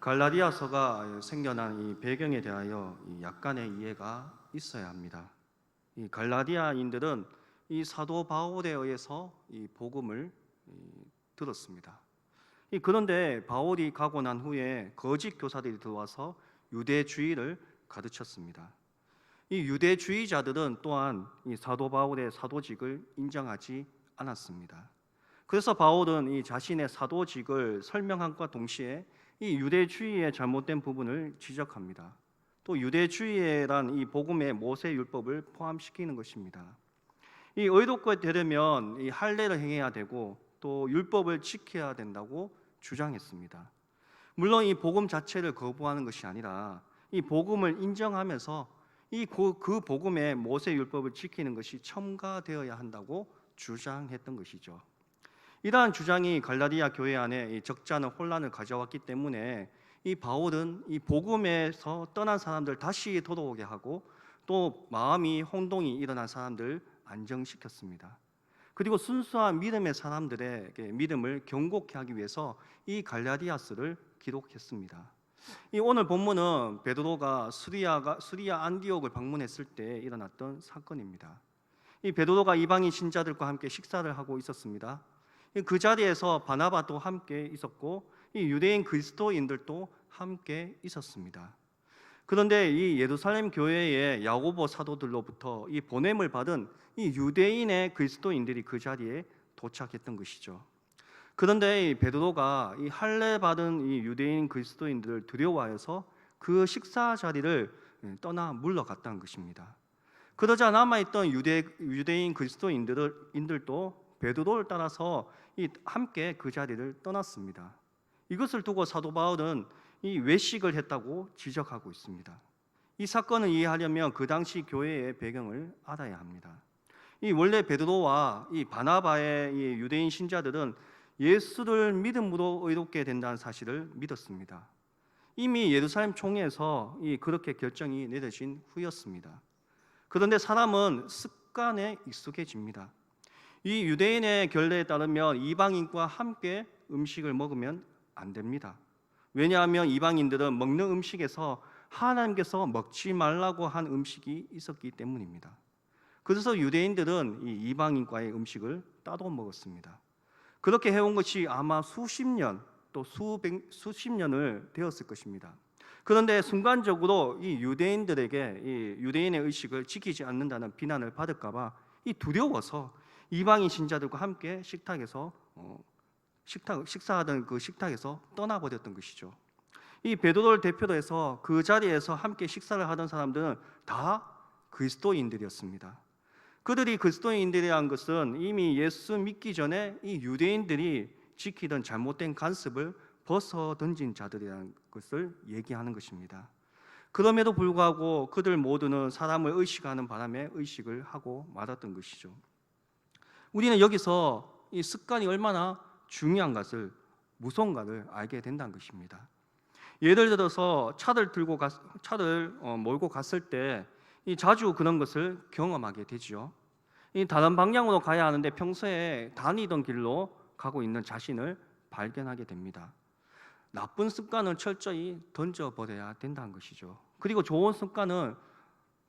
갈라디아서가 생겨난 이 배경에 대하여 약간의 이해가 있어야 합니다. 이 갈라디아인들은 이 사도 바울에 의해서 이 복음을 들었습니다. 그런데 바울이 가고 난 후에 거짓 교사들이 들어와서 유대주의를 가르쳤습니다. 이 유대주의자들은 또한 이 사도 바울의 사도직을 인정하지 않았습니다. 그래서 바울은 이 자신의 사도직을 설명함과 동시에 이 유대주의의 잘못된 부분을 지적합니다. 또 유대주의란 이 복음의 모세 율법을 포함시키는 것입니다. 이 의롭게 되려면 이 할례를 행해야 되고 또 율법을 지켜야 된다고 주장했습니다. 물론 이 복음 자체를 거부하는 것이 아니라 이 복음을 인정하면서 그 복음의 모세 율법을 지키는 것이 첨가되어야 한다고 주장했던 것이죠. 이러한 주장이 갈라디아 교회 안에 적잖은 혼란을 가져왔기 때문에 이 바울은 이 복음에서 떠난 사람들 다시 돌아오게 하고 또 마음이 혼동이 일어난 사람들 안정시켰습니다. 그리고 순수한 믿음의 사람들의 믿음을 경고케 하기 위해서 이 갈라디아서를 기록했습니다. 이 오늘 본문은 베드로가 수리아 안디옥을 방문했을 때 일어났던 사건입니다. 이 베드로가 이방인 신자들과 함께 식사를 하고 있었습니다. 그 자리에서 바나바도 함께 있었고 이 유대인 그리스도인들도 함께 있었습니다. 그런데 이 예루살렘 교회의 야고보 사도들로부터 이 보냄을 받은 이 유대인의 그리스도인들이 그 자리에 도착했던 것이죠. 그런데 이 베드로가 이 할례 받은 이 유대인 그리스도인들을 두려워하여서 그 식사 자리를 떠나 물러갔다는 것입니다. 그러자 남아있던 유대인 그리스도인들도 베드로를 따라서 함께 그 자리를 떠났습니다. 이것을 두고 사도 바울은 이 외식을 했다고 지적하고 있습니다. 이 사건을 이해하려면 그 당시 교회의 배경을 알아야 합니다. 이 원래 베드로와 이 바나바의 이 유대인 신자들은 예수를 믿음으로 의롭게 된다는 사실을 믿었습니다. 이미 예루살렘 총회에서 그렇게 결정이 내려진 후였습니다. 그런데 사람은 습관에 익숙해집니다. 이 유대인의 결례에 따르면 이방인과 함께 음식을 먹으면 안 됩니다. 왜냐하면 이방인들은 먹는 음식에서 하나님께서 먹지 말라고 한 음식이 있었기 때문입니다. 그래서 유대인들은 이 이방인과의 음식을 따로 먹었습니다. 그렇게 해온 것이 아마 수십 년 또 수십 년을 되었을 것입니다. 그런데 순간적으로 이 유대인들에게 이 유대인의 의식을 지키지 않는다는 비난을 받을까봐 두려워서 이방인 신자들과 함께 식사하던 그 식탁에서 떠나버렸던 것이죠. 이 베드로를 대표로 해서 그 자리에서 함께 식사를 하던 사람들은 다 그리스도인들이었습니다. 그들이 그리스도인들이라는 것은 이미 예수 믿기 전에 이 유대인들이 지키던 잘못된 관습을 벗어 던진 자들이라는 것을 얘기하는 것입니다. 그럼에도 불구하고 그들 모두는 사람을 의식하는 바람에 의식을 하고 말았던 것이죠. 우리는 여기서 이 습관이 얼마나 중요한 것을, 무서운가를 알게 된다는 것입니다. 예를 들어서 차를 몰고 갔을 때 자주 그런 것을 경험하게 되죠. 다른 방향으로 가야 하는데 평소에 다니던 길로 가고 있는 자신을 발견하게 됩니다. 나쁜 습관은 철저히 던져버려야 된다는 것이죠. 그리고 좋은 습관은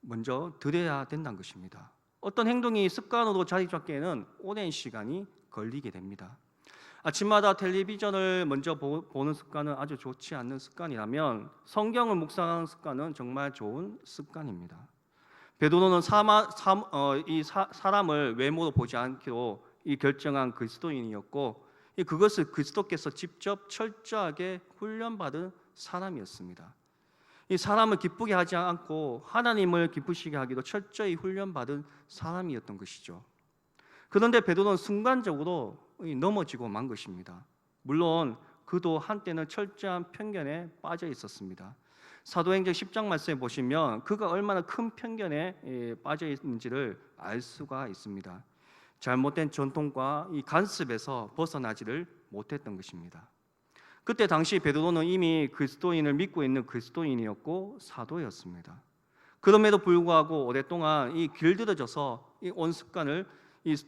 먼저 들여야 된다는 것입니다. 어떤 행동이 습관으로 자리 잡기에는 오랜 시간이 걸리게 됩니다. 아침마다 텔레비전을 먼저 보는 습관은 아주 좋지 않는 습관이라면 성경을 묵상하는 습관은 정말 좋은 습관입니다. 베드로는 사람을 외모로 보지 않기로 결정한 그리스도인이었고 그것을 그리스도께서 직접 철저하게 훈련받은 사람이었습니다. 이 사람을 기쁘게 하지 않고 하나님을 기쁘시게 하기로 철저히 훈련받은 사람이었던 것이죠. 그런데 베드로는 순간적으로 넘어지고 만 것입니다. 물론 그도 한때는 철저한 편견에 빠져 있었습니다. 사도행전 10장 말씀에 보시면 그가 얼마나 큰 편견에 빠져 있는지를 알 수가 있습니다. 잘못된 전통과 이 관습에서 벗어나지를 못했던 것입니다. 그때 당시 베드로는 이미 그리스도인을 믿고 있는 그리스도인이었고 사도였습니다. 그럼에도 불구하고 오랫동안 길들여져서 온 습관을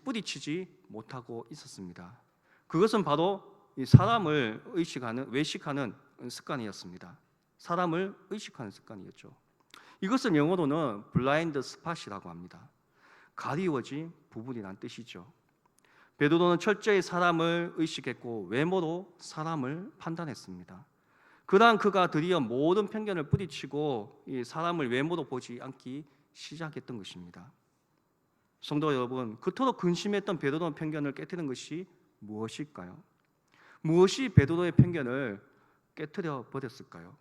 뿌리치지 못하고 있었습니다. 그것은 바로 사람을 외식하는 습관이었습니다. 사람을 의식하는 습관이었죠. 이것을 영어로는 블라인드 스팟이라고 합니다. 가리워진 부분이란 뜻이죠. 베드로는 철저히 사람을 의식했고 외모로 사람을 판단했습니다. 그러한 그가 드디어 모든 편견을 뿌리치고 이 사람을 외모로 보지 않기 시작했던 것입니다. 성도 여러분, 그토록 근심했던 베드로의 편견을 깨뜨리는 것이 무엇일까요? 무엇이 베드로의 편견을 깨뜨려 버렸을까요?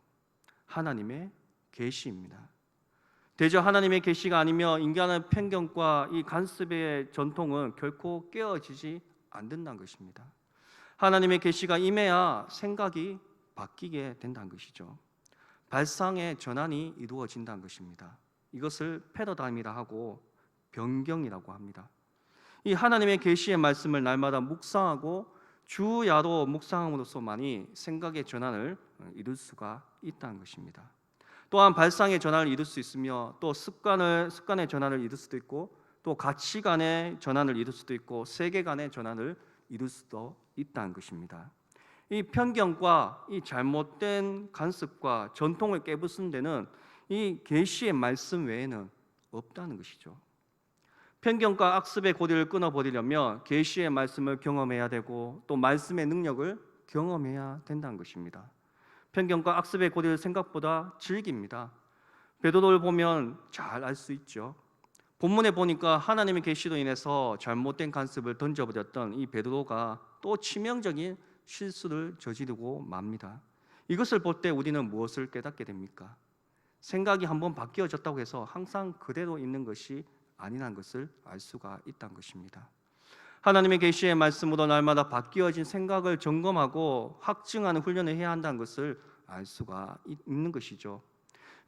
하나님의 계시입니다. 대저 하나님의 계시가 아니며 인간의 편견과 이 간섭의 전통은 결코 깨어지지 않는다는 것입니다. 하나님의 계시가 임해야 생각이 바뀌게 된다는 것이죠. 발상의 전환이 이루어진다는 것입니다. 이것을 패러다임이라 하고 변경이라고 합니다. 이 하나님의 계시의 말씀을 날마다 묵상하고 주야로 묵상함으로써만이 생각의 전환을 이룰 수가 있다는 것입니다. 또한 발상의 전환을 이룰 수 있으며 또 습관의 전환을 이룰 수도 있고 또 가치관의 전환을 이룰 수도 있고 세계관의 전환을 이룰 수도 있다는 것입니다. 이 편견과 이 잘못된 간섭과 전통을 깨부수는 데는 이 계시의 말씀 외에는 없다는 것이죠. 편견과 악습의 고리를 끊어버리려면 계시의 말씀을 경험해야 되고 또 말씀의 능력을 경험해야 된다는 것입니다. 편견과 악습의 고리를 생각보다 즐깁니다. 베드로를 보면 잘 알 수 있죠. 본문에 보니까 하나님의 계시로 인해서 잘못된 간섭을 던져버렸던 이 베드로가 또 치명적인 실수를 저지르고 맙니다. 이것을 볼 때 우리는 무엇을 깨닫게 됩니까? 생각이 한번 바뀌어졌다고 해서 항상 그대로 있는 것이 아니라는 것을 알 수가 있다는 것입니다. 하나님의 계시의 말씀으로 날마다 바뀌어진 생각을 점검하고 확증하는 훈련을 해야 한다는 것을 알 수가 있는 것이죠.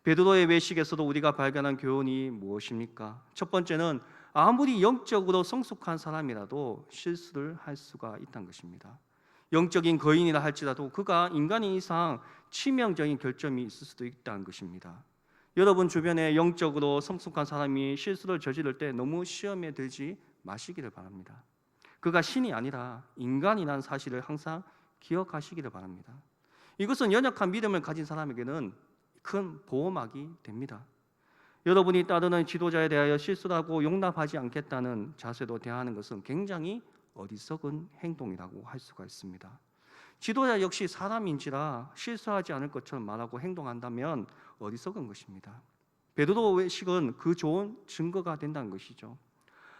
베드로의 외식에서도 우리가 발견한 교훈이 무엇입니까? 첫 번째는 아무리 영적으로 성숙한 사람이라도 실수를 할 수가 있다는 것입니다. 영적인 거인이라 할지라도 그가 인간인 이상 치명적인 결점이 있을 수도 있다는 것입니다. 여러분 주변에 영적으로 성숙한 사람이 실수를 저지를 때 너무 시험에 들지 마시기를 바랍니다. 그가 신이 아니라 인간이라는 사실을 항상 기억하시기를 바랍니다. 이것은 연약한 믿음을 가진 사람에게는 큰 보호막이 됩니다. 여러분이 따르는 지도자에 대하여 실수하고 용납하지 않겠다는 자세로 대하는 것은 굉장히 어리석은 행동이라고 할 수가 있습니다. 지도자 역시 사람인지라 실수하지 않을 것처럼 말하고 행동한다면 어리석은 것입니다. 베드로 외식은 그 좋은 증거가 된다는 것이죠.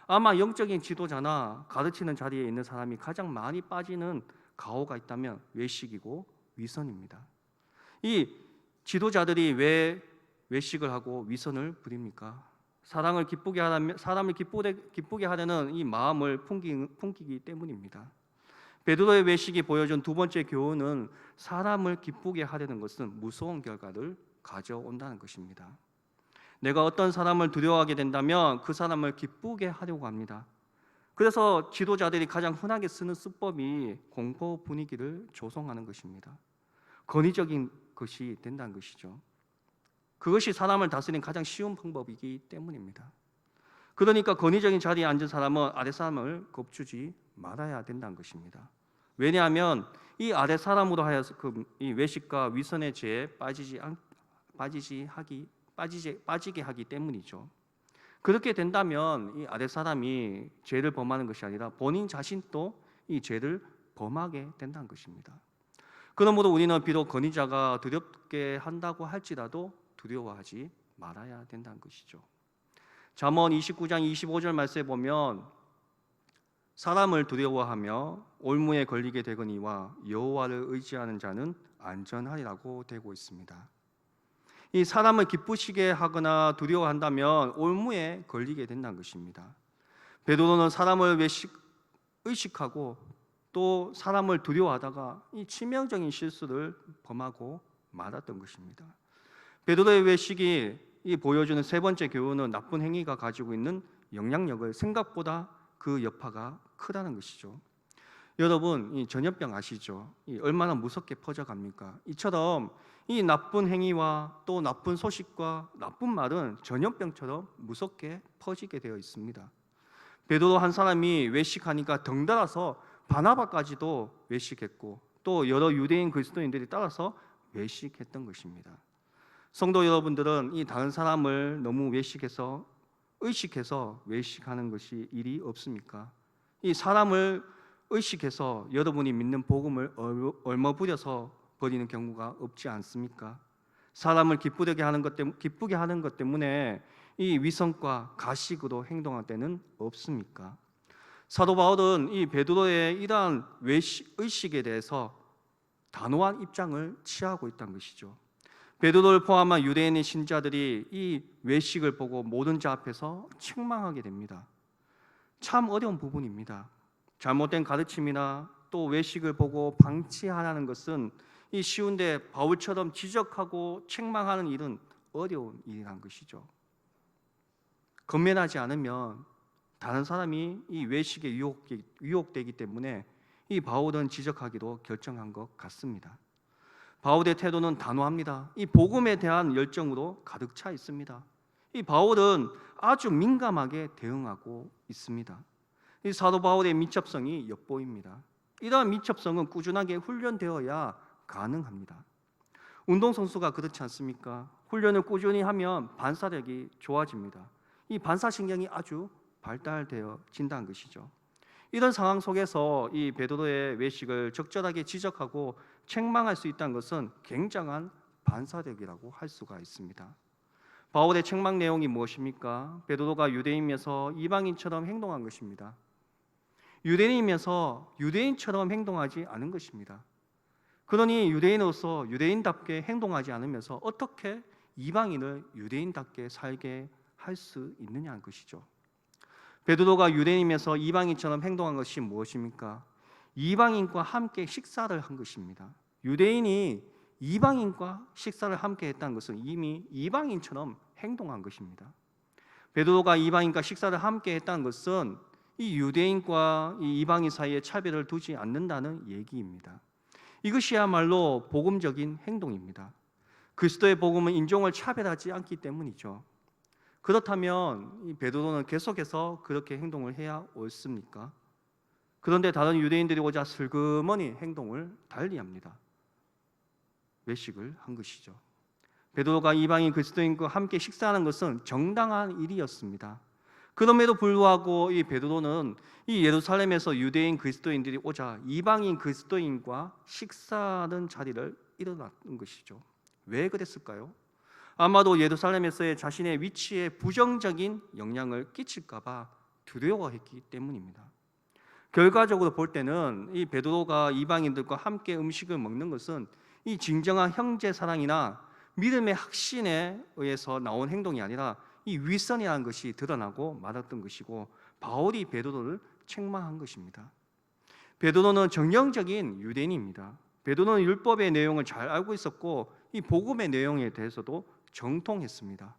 아마 영적인 지도자나 가르치는 자리에 있는 사람이 가장 많이 빠지는 가오가 있다면 외식이고 위선입니다. 이 지도자들이 왜 외식을 하고 위선을 부립니까? 사람을 기쁘게 하려는 이 마음을 풍기기 때문입니다. 베드로의 외식이 보여준 두 번째 교훈은 사람을 기쁘게 하려는 것은 무서운 결과를 가져온다는 것입니다. 내가 어떤 사람을 두려워하게 된다면 그 사람을 기쁘게 하려고 합니다. 그래서 지도자들이 가장 흔하게 쓰는 수법이 공포 분위기를 조성하는 것입니다. 권위적인 것이 된다는 것이죠. 그것이 사람을 다스리는 가장 쉬운 방법이기 때문입니다. 그러니까 권위적인 자리에 앉은 사람은 아래 사람을 겁주지 말아야 된다는 것입니다. 왜냐하면 이 아래 사람으로 하여서 이 외식과 위선의 죄에 빠지게 하기 때문이죠. 그렇게 된다면 이 아래 사람이 죄를 범하는 것이 아니라 본인 자신도 이 죄를 범하게 된다는 것입니다. 그러므로 우리는 비록 권위자가 두렵게 한다고 할지라도 두려워하지 말아야 된다는 것이죠. 잠언 29장 25절 말씀에 보면 사람을 두려워하며 올무에 걸리게 되거니와 여호와를 의지하는 자는 안전하리라고 되고 있습니다. 이 사람을 기쁘시게 하거나 두려워한다면 올무에 걸리게 된다는 것입니다. 베드로는 사람을 의식하고 또 사람을 두려워하다가 이 치명적인 실수를 범하고 말았던 것입니다. 베드로의 외식이 보여주는 세 번째 교훈은 나쁜 행위가 가지고 있는 영향력을 생각보다 그 여파가 크다는 것이죠. 여러분 이 전염병 아시죠? 얼마나 무섭게 퍼져갑니까? 이처럼 이 나쁜 행위와 또 나쁜 소식과 나쁜 말은 전염병처럼 무섭게 퍼지게 되어 있습니다. 베드로 한 사람이 외식하니까 덩달아서 바나바까지도 외식했고 또 여러 유대인 그리스도인들이 따라서 외식했던 것입니다. 성도 여러분들은 이 다른 사람을 너무 의식해서 외식하는 것이 일이 없습니까? 이 사람을 의식해서 여러분이 믿는 복음을 얼머부려서 버리는 경우가 없지 않습니까? 사람을 기쁘게 하는 것 때문에 이 위선과 가식으로 행동할 때는 없습니까? 사도 바울은 이 베드로의 이러한 의식에 대해서 단호한 입장을 취하고 있다는 것이죠. 베드로를 포함한 유대인의 신자들이 이 외식을 보고 모든 자 앞에서 책망하게 됩니다. 참 어려운 부분입니다. 잘못된 가르침이나 또 외식을 보고 방치하라는 것은 이 쉬운데 바울처럼 지적하고 책망하는 일은 어려운 일이란 것이죠. 건면하지 않으면 다른 사람이 이 외식에 유혹되기 때문에 이 바울은 지적하기로 결정한 것 같습니다. 바울의 태도는 단호합니다. 이 복음에 대한 열정으로 가득 차 있습니다. 이 바울은 아주 민감하게 대응하고 있습니다. 이 사도 바울의 민첩성이 엿보입니다. 이러한 민첩성은 꾸준하게 훈련되어야 가능합니다. 운동선수가 그렇지 않습니까? 훈련을 꾸준히 하면 반사력이 좋아집니다. 이 반사신경이 아주 발달되어진다는 것이죠. 이런 상황 속에서 이 베드로의 외식을 적절하게 지적하고 책망할 수 있다는 것은 굉장한 반사력이라고 할 수가 있습니다. 바울의 책망 내용이 무엇입니까? 베드로가 유대인이면서 이방인처럼 행동한 것입니다. 유대인이면서 유대인처럼 행동하지 않은 것입니다. 그러니 유대인으로서 유대인답게 행동하지 않으면서 어떻게 이방인을 유대인답게 살게 할 수 있느냐는 것이죠. 베드로가 유대인이면서 이방인처럼 행동한 것이 무엇입니까? 이방인과 함께 식사를 한 것입니다. 유대인이 이방인과 식사를 함께 했다는 것은 이미 이방인처럼 행동한 것입니다. 베드로가 이방인과 식사를 함께 했다는 것은 이 유대인과 이 이방인 사이에 차별을 두지 않는다는 얘기입니다. 이것이야말로 복음적인 행동입니다. 그리스도의 복음은 인종을 차별하지 않기 때문이죠. 그렇다면 이 베드로는 계속해서 그렇게 행동을 해야 옳습니까? 그런데 다른 유대인들이 오자 슬그머니 행동을 달리합니다. 외식을 한 것이죠. 베드로가 이방인 그리스도인과 함께 식사하는 것은 정당한 일이었습니다. 그럼에도 불구하고 이 베드로는 이 예루살렘에서 유대인 그리스도인들이 오자 이방인 그리스도인과 식사하는 자리를 일어났던 것이죠. 왜 그랬을까요? 아마도 예루살렘에서의 자신의 위치에 부정적인 영향을 끼칠까 봐 두려워했기 때문입니다. 결과적으로 볼 때는 이 베드로가 이방인들과 함께 음식을 먹는 것은 이 진정한 형제 사랑이나 믿음의 확신에 의해서 나온 행동이 아니라 이 위선이라는 것이 드러나고 말았던 것이고 바울이 베드로를 책망한 것입니다. 베드로는 정형적인 유대인입니다. 베드로는 율법의 내용을 잘 알고 있었고 이 복음의 내용에 대해서도 정통했습니다.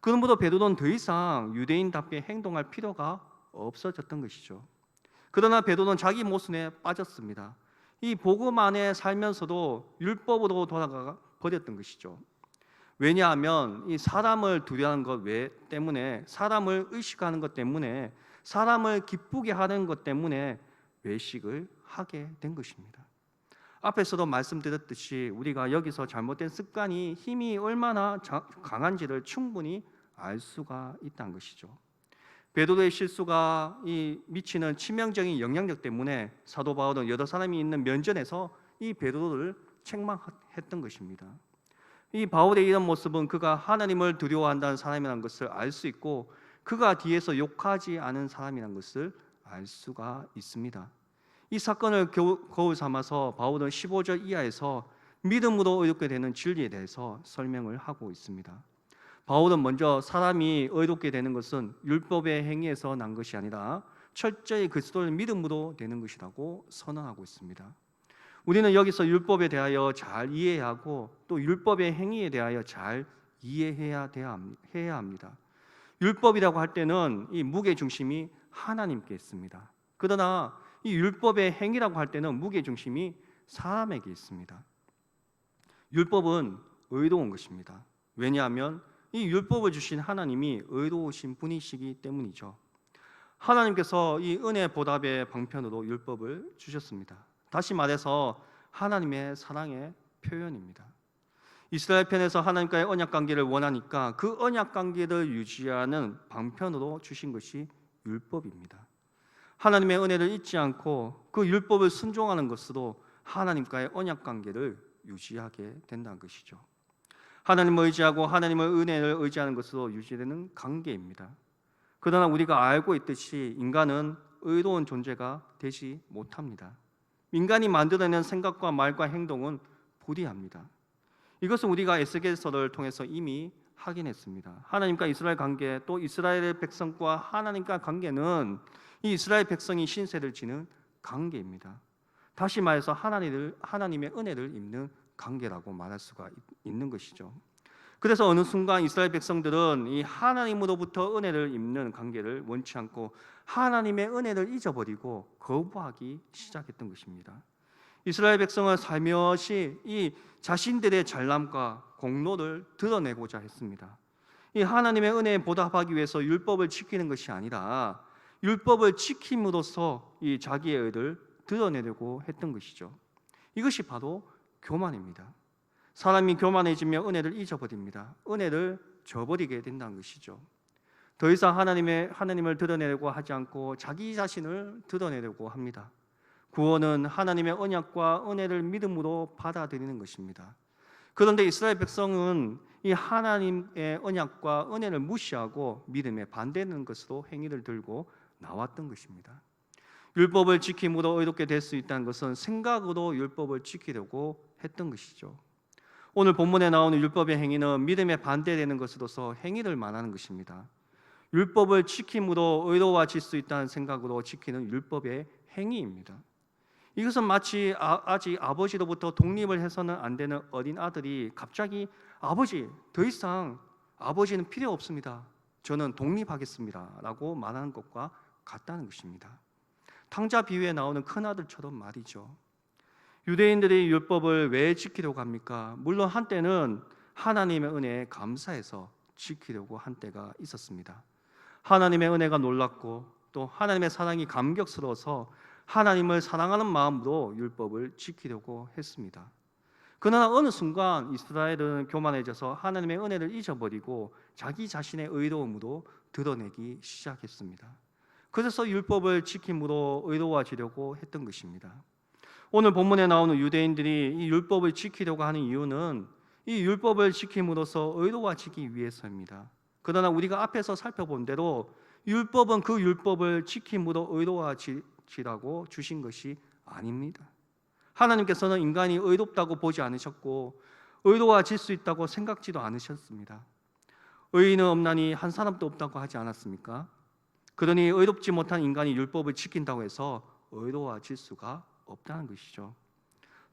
그러므로 베드로는 더 이상 유대인답게 행동할 필요가 없어졌던 것이죠. 그러나 베드로는 자기 모순에 빠졌습니다. 이 복음 안에 살면서도 율법으로 돌아가 버렸던 것이죠. 왜냐하면 이 사람을 두려워하는 것 때문에, 사람을 의식하는 것 때문에, 사람을 기쁘게 하는 것 때문에 외식을 하게 된 것입니다. 앞에서도 말씀드렸듯이 우리가 여기서 잘못된 습관이 힘이 얼마나 강한지를 충분히 알 수가 있다는 것이죠. 베드로의 실수가 미치는 치명적인 영향력 때문에 사도 바울은 여러 사람이 있는 면전에서 이 베드로를 책망했던 것입니다. 이 바울의 이런 모습은 그가 하나님을 두려워한다는 사람이라는 것을 알 수 있고 그가 뒤에서 욕하지 않은 사람이라는 것을 알 수가 있습니다. 이 사건을 거울 삼아서 바울은 15절 이하에서 믿음으로 의롭게 되는 진리에 대해서 설명을 하고 있습니다. 바울은 먼저 사람이 의롭게 되는 것은 율법의 행위에서 난 것이 아니라 철저히 그리스도를 믿음으로 되는 것이라고 선언하고 있습니다. 우리는 여기서 율법에 대하여 잘 이해해야 하고 또 율법의 행위에 대하여 잘 이해해야 합니다. 율법이라고 할 때는 이 무게 중심이 하나님께 있습니다. 그러나 이 율법의 행위라고 할 때는 무게 중심이 사람에게 있습니다. 율법은 의로운 것입니다. 왜냐하면 이 율법을 주신 하나님이 의로우신 분이시기 때문이죠. 하나님께서 이 은혜 보답의 방편으로 율법을 주셨습니다. 다시 말해서 하나님의 사랑의 표현입니다. 이스라엘 편에서 하나님과의 언약 관계를 원하니까 그 언약 관계를 유지하는 방편으로 주신 것이 율법입니다. 하나님의 은혜를 잊지 않고 그 율법을 순종하는 것으로 하나님과의 언약 관계를 유지하게 된다는 것이죠. 하나님을 의지하고 하나님의 은혜를 의지하는 것으로 유지되는 관계입니다. 그러나 우리가 알고 있듯이 인간은 의로운 존재가 되지 못합니다. 인간이 만들어낸 생각과 말과 행동은 불의합니다. 이것은 우리가 에스겔서를 통해서 이미 확인했습니다. 하나님과 이스라엘 관계, 또 이스라엘의 백성과 하나님과 관계는 이 이스라엘 백성이 신세를 지는 관계입니다. 다시 말해서 하나님의 은혜를 입는 관계라고 말할 수가 있는 것이죠. 그래서 어느 순간 이스라엘 백성들은 이 하나님으로부터 은혜를 입는 관계를 원치 않고 하나님의 은혜를 잊어버리고 거부하기 시작했던 것입니다. 이스라엘 백성은 살며시 이 자신들의 잘남과 공로를 드러내고자 했습니다. 이 하나님의 은혜에 보답하기 위해서 율법을 지키는 것이 아니라 율법을 지킴으로써 이 자기의 의를 드러내려고 했던 것이죠. 이것이 바로 교만입니다. 사람이 교만해지며 은혜를 잊어버립니다. 은혜를 저버리게 된다는 것이죠. 더 이상 하나님을 드러내려고 하지 않고 자기 자신을 드러내려고 합니다. 구원은 하나님의 언약과 은혜를 믿음으로 받아들이는 것입니다. 그런데 이스라엘 백성은 이 하나님의 언약과 은혜를 무시하고 믿음에 반대하는 것으로 행위를 들고 나왔던 것입니다. 율법을 지킴으로 의롭게 될 수 있다는 것은 생각으로 율법을 지키려고 했던 것이죠. 오늘 본문에 나오는 율법의 행위는 믿음에 반대되는 것으로서 행위를 말하는 것입니다. 율법을 지킴으로 의로워질 수 있다는 생각으로 지키는 율법의 행위입니다. 이것은 마치 아직 아버지로부터 독립을 해서는 안 되는 어린 아들이 갑자기 아버지, 더 이상 아버지는 필요 없습니다. 저는 독립하겠습니다. 라고 말하는 것과 같다는 것입니다. 탕자 비유에 나오는 큰아들처럼 말이죠. 유대인들이 율법을 왜 지키려고 합니까? 물론 한때는 하나님의 은혜에 감사해서 지키려고 한 때가 있었습니다. 하나님의 은혜가 놀랍고 또 하나님의 사랑이 감격스러워서 하나님을 사랑하는 마음으로 율법을 지키려고 했습니다. 그러나 어느 순간 이스라엘은 교만해져서 하나님의 은혜를 잊어버리고 자기 자신의 의로움으로 드러내기 시작했습니다. 그래서 율법을 지킴으로 의로워지려고 했던 것입니다. 오늘 본문에 나오는 유대인들이 이 율법을 지키려고 하는 이유는 이 율법을 지킴으로써 의로워지기 위해서입니다. 그러나 우리가 앞에서 살펴본 대로 율법은 그 율법을 지킴으로 의로워지라고 주신 것이 아닙니다. 하나님께서는 인간이 의롭다고 보지 않으셨고 의로워질 수 있다고 생각지도 않으셨습니다. 의인은 없나니 한 사람도 없다고 하지 않았습니까? 그러니 의롭지 못한 인간이 율법을 지킨다고 해서 의로워질 수가 없다는 것이죠.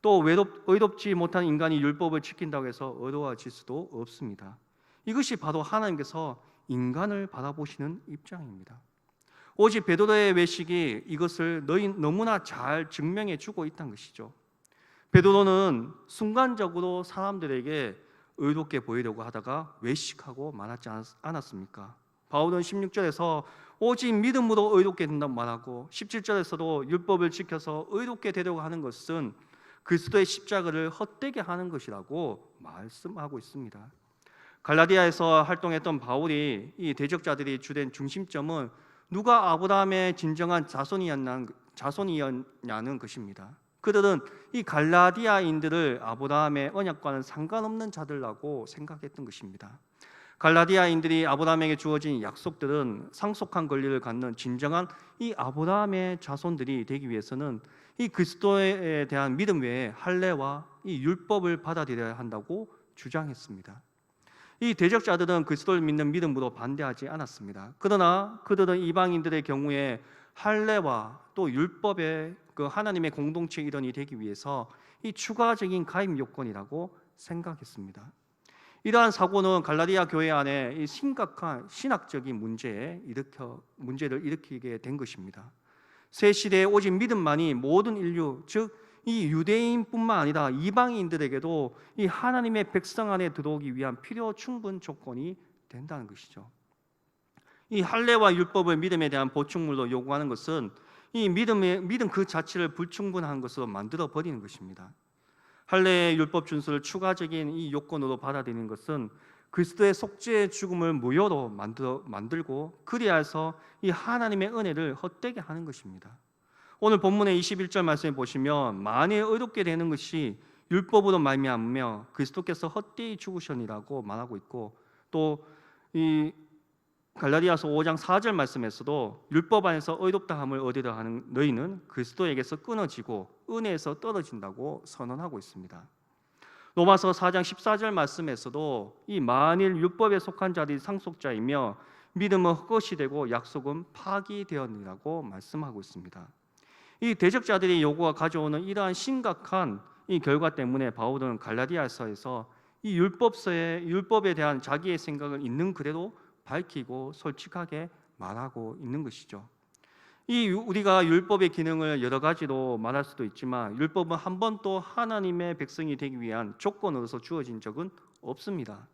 또 의롭지 못한 인간이 율법을 지킨다고 해서 의로워질 수도 없습니다. 이것이 바로 하나님께서 인간을 바라보시는 입장입니다. 오직 베드로의 외식이 이것을 너무나 잘 증명해 주고 있다는 것이죠. 베드로는 순간적으로 사람들에게 의롭게 보이려고 하다가 외식하고 말하지 않았습니까? 바울은 16절에서 오직 믿음으로 의롭게 된다고 말하고 17절에서도 율법을 지켜서 의롭게 되려고 하는 것은 그리스도의 십자가를 헛되게 하는 것이라고 말씀하고 있습니다. 갈라디아에서 활동했던 바울이 이 대적자들이 주된 중심점은 누가 아브라함의 진정한 자손이었냐는 것입니다. 그들은 이 갈라디아인들을 아브라함의 언약과는 상관없는 자들라고 생각했던 것입니다. 갈라디아인들이 아브라함에게 주어진 약속들은 상속한 권리를 갖는 진정한 이 아브라함의 자손들이 되기 위해서는 이 그리스도에 대한 믿음 외에 할례와 이 율법을 받아들여야 한다고 주장했습니다. 이 대적자들은 그리스도를 믿는 믿음으로 반대하지 않았습니다. 그러나 그들은 이방인들의 경우에 할례와 또 율법의 그 하나님의 공동체 일원이 되기 위해서 이 추가적인 가입 요건이라고 생각했습니다. 이러한 사고는 갈라디아 교회 안에 이 심각한 신학적인 문제를 일으키게 된 것입니다. 새 시대에 오직 믿음만이 모든 인류, 즉 이 유대인뿐만 아니라 이방인들에게도 이 하나님의 백성 안에 들어오기 위한 필요 충분 조건이 된다는 것이죠. 이 할례와 율법을 믿음에 대한 보충물로 요구하는 것은 이 믿음 그 자체를 불충분한 것으로 만들어 버리는 것입니다. 할례의 율법 준수를 추가적인 이 요건으로 받아들이는 것은 그리스도의 속죄의 죽음을 무효로 만들고 그리하여서 이 하나님의 은혜를 헛되게 하는 것입니다. 오늘 본문의 21절 말씀에 보시면 만일 의롭게 되는 것이 율법으로 말미암으며 그리스도께서 헛되이 죽으셨니라고 말하고 있고, 또 이 갈라디아서 5장 4절 말씀에서도 율법 안에서 의롭다함을 얻으려 하는 너희는 그리스도에게서 끊어지고 은혜에서 떨어진다고 선언하고 있습니다. 로마서 4장 14절 말씀에서도 이 만일 율법에 속한 자들이 상속자이며 믿음은 헛것이 되고 약속은 파기되었느니라고 말씀하고 있습니다. 이 대적자들의 요구가 가져오는 이러한 심각한 이 결과 때문에 바울은 갈라디아서에서 이 율법에 대한 자기의 생각을 있는 그대로 밝히고 솔직하게 말하고 있는 것이죠. 우리가 율법의 기능을 여러 가지로 말할 수도 있지만 율법은 한 번도 하나님의 백성이 되기 위한 조건으로서 주어진 적은 없습니다.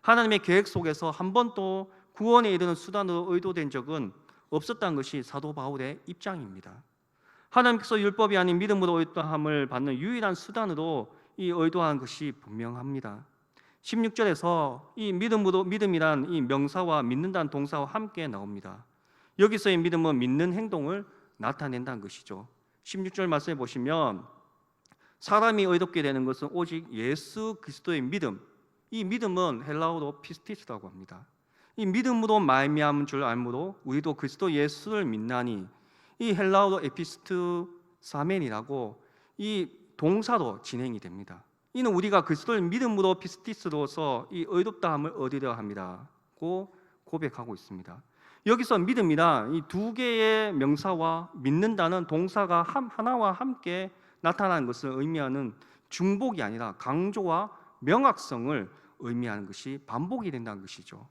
하나님의 계획 속에서 한 번도 구원에 이르는 수단으로 의도된 적은 없었다는 것이 사도 바울의 입장입니다. 하나님께서 율법이 아닌 믿음으로 의도함을 받는 유일한 수단으로 이 의도한 것이 분명합니다. 16절에서 이 믿음이란 이 명사와 믿는다는 동사와 함께 나옵니다. 여기서의 믿음은 믿는 행동을 나타낸다는 것이죠. 16절 말씀해 보시면 사람이 의롭게 되는 것은 오직 예수 그리스도의 믿음, 이 믿음은 헬라어로 피스티스라고 합니다. 이 믿음으로 말미암은 줄 알므로 우리도 그리스도 예수를 믿나니, 이 헬라어로 에피스트 사멘이라고 이 동사로 진행이 됩니다. 이는 우리가 그리스도를 믿음으로 피스티스로서 이 의롭다함을 얻으려 합니다고 고백하고 있습니다. 여기서 믿음이란 이 두 개의 명사와 믿는다는 동사가 하나와 함께 나타나는 것을 의미하는 중복이 아니라 강조와 명확성을 의미하는 것이 반복이 된다는 것이죠.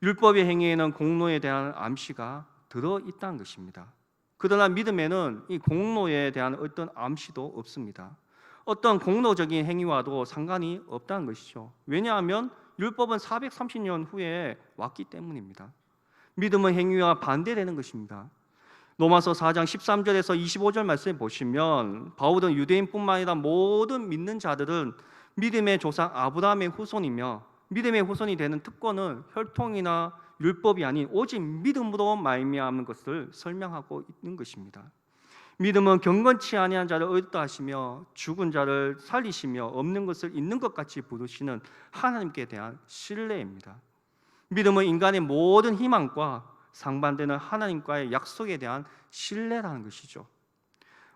율법의 행위에는 공로에 대한 암시가 들어있다는 것입니다. 그러나 믿음에는 이 공로에 대한 어떤 암시도 없습니다. 어떤 공로적인 행위와도 상관이 없다는 것이죠. 왜냐하면 율법은 430년 후에 왔기 때문입니다. 믿음은 행위와 반대되는 것입니다. 로마서 4장 13절에서 25절 말씀에 보시면 바울은 유대인뿐만 아니라 모든 믿는 자들은 믿음의 조상 아브라함의 후손이며 믿음의 후손이 되는 특권은 혈통이나 율법이 아닌 오직 믿음으로 말미암는 것을 설명하고 있는 것입니다. 믿음은 경건치 아니한 자를 의롭다 하시며 죽은 자를 살리시며 없는 것을 있는 것 같이 부르시는 하나님께 대한 신뢰입니다. 믿음은 인간의 모든 희망과 상반되는 하나님과의 약속에 대한 신뢰라는 것이죠.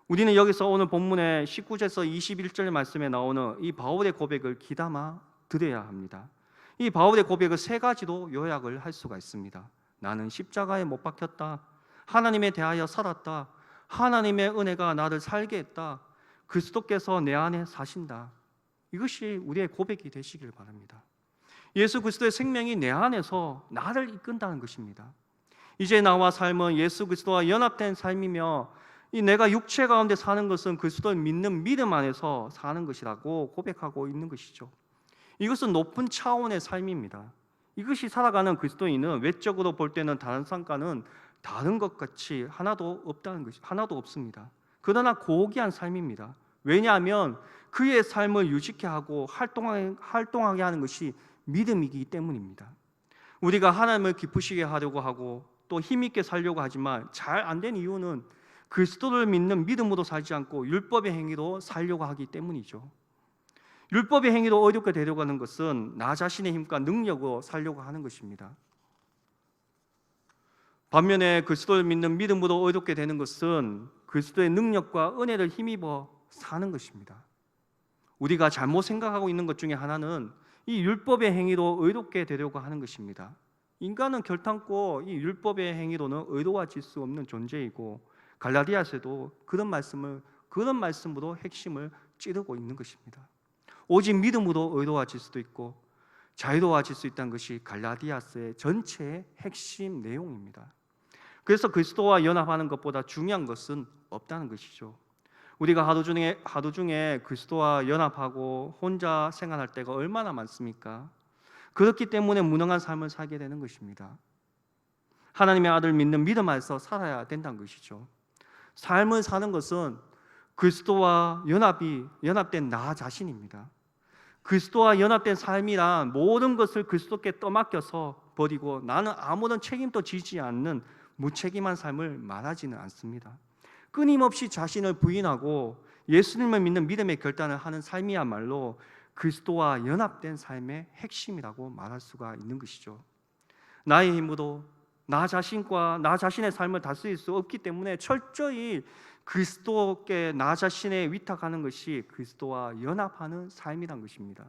우리는 여기서 오늘 본문의 19절에서 21절 말씀에 나오는 이 바울의 고백을 귀담아 들어야 합니다. 이 바울의 고백을 세 가지로 요약을 할 수가 있습니다. 나는 십자가에 못 박혔다. 하나님에 대하여 살았다. 하나님의 은혜가 나를 살게 했다. 그리스도께서 내 안에 사신다. 이것이 우리의 고백이 되시길 바랍니다. 예수 그리스도의 생명이 내 안에서 나를 이끈다는 것입니다. 이제 나와 삶은 예수 그리스도와 연합된 삶이며 이 내가 육체 가운데 사는 것은 그리스도를 믿는 믿음 안에서 사는 것이라고 고백하고 있는 것이죠. 이것은 높은 차원의 삶입니다. 이것이 살아가는 그리스도인은 외적으로 볼 때는 다른 상과는 다른 것 같이 하나도 없습니다. 그러나 고귀한 삶입니다. 왜냐하면 그의 삶을 유지케 하고 활동하게 하는 것이 믿음이기 때문입니다. 우리가 하나님을 기쁘시게 하려고 하고 또 힘있게 살려고 하지만 잘 안 된 이유는 그리스도를 믿는 믿음으로 살지 않고 율법의 행위로 살려고 하기 때문이죠. 율법의 행위로 어렵게 되려고 하는 것은 나 자신의 힘과 능력으로 살려고 하는 것입니다. 반면에 그리스도를 믿는 믿음으로 어렵게 되는 것은 그리스도의 능력과 은혜를 힘입어 사는 것입니다. 우리가 잘못 생각하고 있는 것 중에 하나는 이 율법의 행위로 의롭게 되려고 하는 것입니다. 인간은 결탄코 이 율법의 행위로는 의로워질 수 없는 존재이고 갈라디아서도 그런 말씀으로 핵심을 찌르고 있는 것입니다. 오직 믿음으로 의로워질 수도 있고 자유로워질 수 있다는 것이 갈라디아서의 전체의 핵심 내용입니다. 그래서 그리스도와 연합하는 것보다 중요한 것은 없다는 것이죠. 우리가 하루 중에 그리스도와 연합하고 혼자 생활할 때가 얼마나 많습니까? 그렇기 때문에 무능한 삶을 살게 되는 것입니다. 하나님의 아들 믿는 믿음 안에서 살아야 된다는 것이죠. 삶을 사는 것은 그리스도와 연합된 나 자신입니다. 그리스도와 연합된 삶이란 모든 것을 그리스도께 떠맡겨서 버리고 나는 아무런 책임도 지지 않는 무책임한 삶을 말하지는 않습니다. 끊임없이 자신을 부인하고 예수님을 믿는 믿음의 결단을 하는 삶이야말로 그리스도와 연합된 삶의 핵심이라고 말할 수가 있는 것이죠. 나의 힘으로 나 자신과 나 자신의 삶을 다스릴 수 없기 때문에 철저히 그리스도께 나 자신에 위탁하는 것이 그리스도와 연합하는 삶이란 것입니다.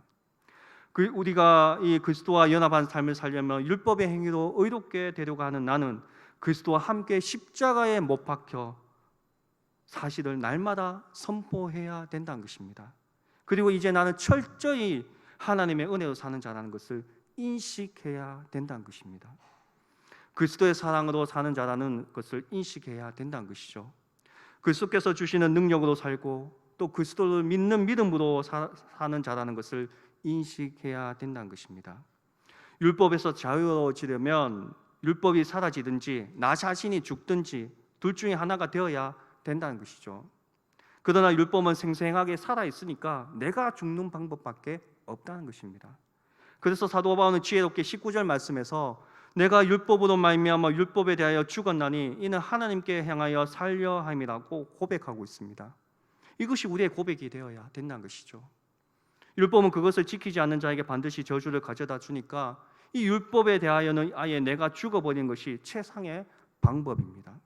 우리가 이 그리스도와 연합한 삶을 살려면 율법의 행위로 의롭게 되려고 하는 나는 그리스도와 함께 십자가에 못 박혀 사실을 날마다 선포해야 된다는 것입니다. 그리고 이제 나는 철저히 하나님의 은혜로 사는 자라는 것을 인식해야 된다는 것입니다. 그리스도의 사랑으로 사는 자라는 것을 인식해야 된다는 것이죠. 그리스도께서 주시는 능력으로 살고 또 그리스도를 믿는 믿음으로 사는 자라는 것을 인식해야 된다는 것입니다. 율법에서 자유로워지려면 율법이 사라지든지 나 자신이 죽든지 둘 중에 하나가 되어야 된다는 것이죠. 그러나 율법은 생생하게 살아있으니까 내가 죽는 방법밖에 없다는 것입니다. 그래서 사도 바울은 지혜롭게 19절 말씀에서 내가 율법으로 말미암아 율법에 대하여 죽었나니 이는 하나님께 향하여 살려 함이라고 고백하고 있습니다. 이것이 우리의 고백이 되어야 된다는 것이죠. 율법은 그것을 지키지 않는 자에게 반드시 저주를 가져다 주니까 이 율법에 대하여는 아예 내가 죽어버리는 것이 최상의 방법입니다.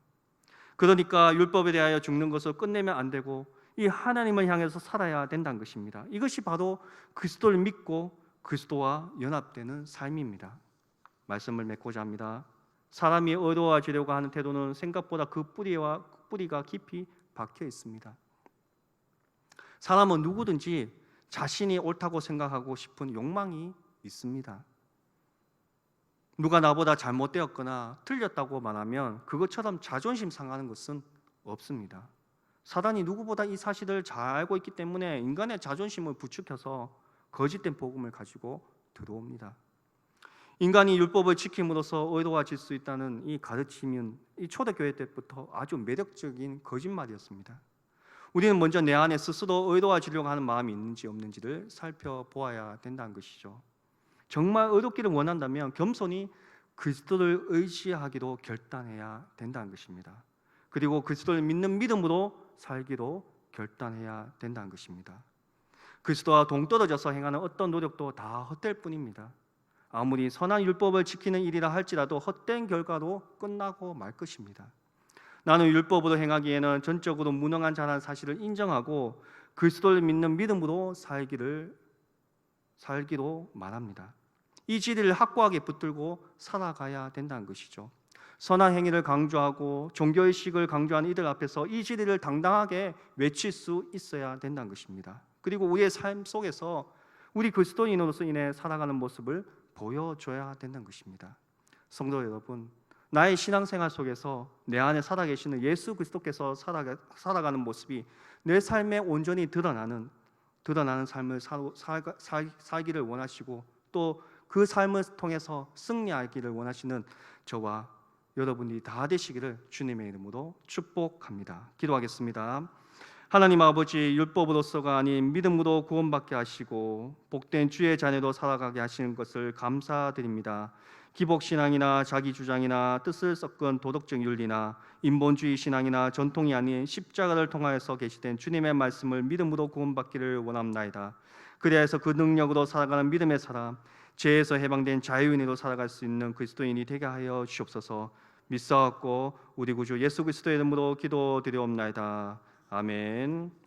그러니까 율법에 대하여 죽는 것을 끝내면 안 되고 이 하나님을 향해서 살아야 된다는 것입니다. 이것이 바로 그리스도를 믿고 그리스도와 연합되는 삶입니다. 말씀을 맺고자 합니다. 사람이 의로워지려고 하는 태도는 생각보다 그 뿌리가 깊이 박혀 있습니다. 사람은 누구든지 자신이 옳다고 생각하고 싶은 욕망이 있습니다. 누가 나보다 잘못되었거나 틀렸다고 말하면 그것처럼 자존심 상하는 것은 없습니다. 사단이 누구보다 이 사실을 잘 알고 있기 때문에 인간의 자존심을 부추겨서 거짓된 복음을 가지고 들어옵니다. 인간이 율법을 지킴으로써 의로워질 수 있다는 이 가르침은 이 초대교회 때부터 아주 매력적인 거짓말이었습니다. 우리는 먼저 내 안에 스스로 의로워지려고 하는 마음이 있는지 없는지를 살펴보아야 된다는 것이죠. 정말 의롭기를 원한다면 겸손히 그리스도를 의지하기로 결단해야 된다는 것입니다. 그리고 그리스도를 믿는 믿음으로 살기로 결단해야 된다는 것입니다. 그리스도와 동떨어져서 행하는 어떤 노력도 다 헛될 뿐입니다. 아무리 선한 율법을 지키는 일이라 할지라도 헛된 결과로 끝나고 말 것입니다. 나는 율법으로 행하기에는 전적으로 무능한 자라는 사실을 인정하고 그리스도를 믿는 믿음으로 살기로 말합니다. 이 진리를 확고하게 붙들고 살아가야 된다는 것이죠. 선한 행위를 강조하고 종교의식을 강조하는 이들 앞에서 이 진리를 당당하게 외칠 수 있어야 된다는 것입니다. 그리고 우리의 삶 속에서 우리 그리스도인으로서 인해 살아가는 모습을 보여줘야 된다는 것입니다. 성도 여러분, 나의 신앙생활 속에서 내 안에 살아계시는 예수 그리스도께서 살아가는 모습이 내 삶에 온전히 드러나는 삶을 살기를 원하시고 또 그 삶을 통해서 승리하기를 원하시는 저와 여러분이 다 되시기를 주님의 이름으로 축복합니다. 기도하겠습니다. 하나님 아버지, 율법으로서가 아닌 믿음으로 구원받게 하시고 복된 주의 자녀로 살아가게 하시는 것을 감사드립니다. 기복신앙이나 자기주장이나 뜻을 섞은 도덕적 윤리나 인본주의 신앙이나 전통이 아닌 십자가를 통하여서 계시된 주님의 말씀을 믿음으로 구원받기를 원합나이다. 그리하여서 그 능력으로 살아가는 믿음의 사람, 죄에서 해방된 자유인으로 살아갈 수 있는 그리스도인이 되게 하여 주옵소서. 믿사옵고 우리 구주 예수 그리스도의 이름으로 기도드리옵나이다. 아멘.